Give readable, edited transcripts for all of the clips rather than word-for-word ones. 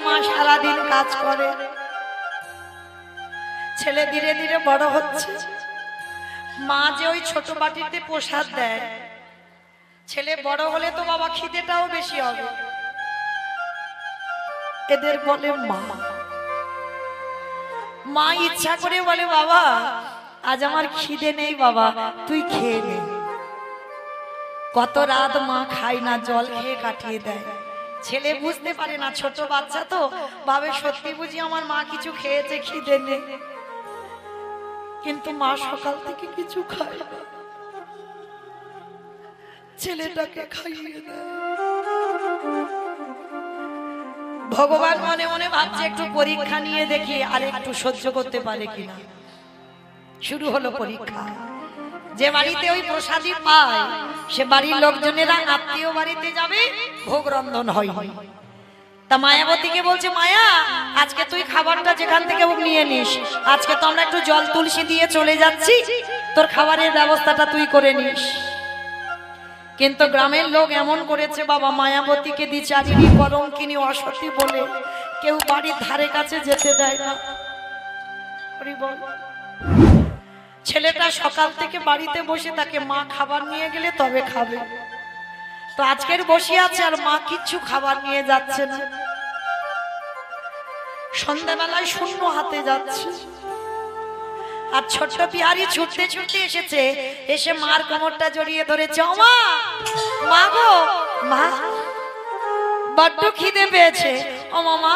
মা সারাদিন কাজ করে, ছেলে ধীরে ধীরে বড় হচ্ছে। মা যে ওই ছোট বাটিতে প্রসাদ দেয়, ছেলে বড় হলে তো বাবা খিদেটাও বেশি হবে। এদের বলে মা। মা ইচ্ছা করে বলে বাবা আজ আমার খিদে নেই, বাবা তুই খেয়ে নে। কত রাত মা খায় না, জল খেয়ে কাটিয়ে দেয়। ছেলে বুঝতে পারে না, ছোট বাচ্চা তো, ভাবে সত্যি বুঝি আমার মা কিছু খেয়েছে, খিদে নেই। কিন্তু মা সকাল থেকে কিছু খায় না, ছেলেটাকে খাইয়ে দেয়। ভগবান মনে মনে ভাবছে একটু পরীক্ষা নিয়ে দেখি আর একটু সহ্য করতে পারে কিনা। শুরু হলো পরীক্ষা। যে বাড়িতে ওই প্রসাদী পায় সে বাড়ির লোকজনেরা আত্মীয় বাড়িতে যাবে, ভোগ রন্ধন হয়। তা মায়াবতীকে বলছে, মায়া আজকে তুই খাবারটা যেখান থেকে নিয়ে নিস, আজকে তো আমরা একটু জল তুলসী দিয়ে চলে যাচ্ছি, তোর খাবারের ব্যবস্থাটা তুই করে নিস। কিন্তু গ্রামের লোক এমন করেছে বাবা, মায়াবতীকে দ্বিচারিণী কলঙ্কিনী অসতী বলে কেউ বাড়ির ধারে কাছে যেতে দেয় না। ছেলেটা সকাল থেকে বাড়িতে বসে থাকে, মা খাবার নিয়ে গেলে তবে খাবে। তো আজকের বসে আছে আর মা কিচ্ছু খাবার নিয়ে যাচ্ছে না। সন্ধ্যাবেলায় শূন্য হাতে যাচ্ছে, আর ছোট্ট বিহারি ছুটতে ছুটতে এসেছে, এসে মার কোমরটা জড়িয়ে ধরেছে। ও মা, মা গো মা, বড্ড খিদে পেয়েছে। ও মামা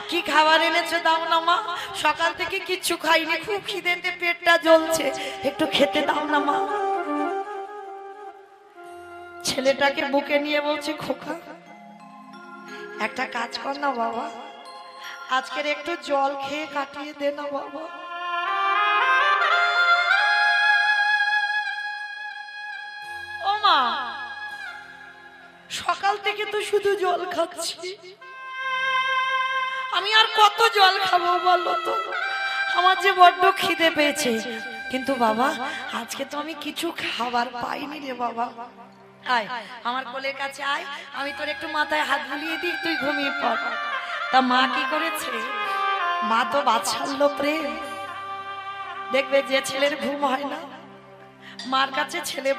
কি খাবার এনেছো দাও না মা, সকাল থেকে কিচ্ছু খাইনি, খুব খিদেতে পেটটা জ্বলছে, একটু খেতে দাও না মা। ছেলেটাকে বুকে নিয়ে বলছে, খোকা একটা কাজ কর না বাবা, আজকের একটু জল খেয়ে কাটিয়ে দে না বাবা। ও মা, সকাল থেকে তো শুধু জল খাচ্ছি, আমি আর কত জল খাবো বলো তো, আমার যে বড্ড খিদে পেয়েছে। কিন্তু বাবা আজকে তো আমি কিছু খাবার পাইনি রে বাবা, আয় আমার কোলের কাছে আয়, আমি তোর একটু মাথায় হাত বুলিয়ে দিই, তুই ঘুমিয়ে পড়। তা মা কি করেছে, মা তো বাৎসল্য প্রেম, দেখবে যে ছেলের ঘুম হয় না মার কাছে ছেলে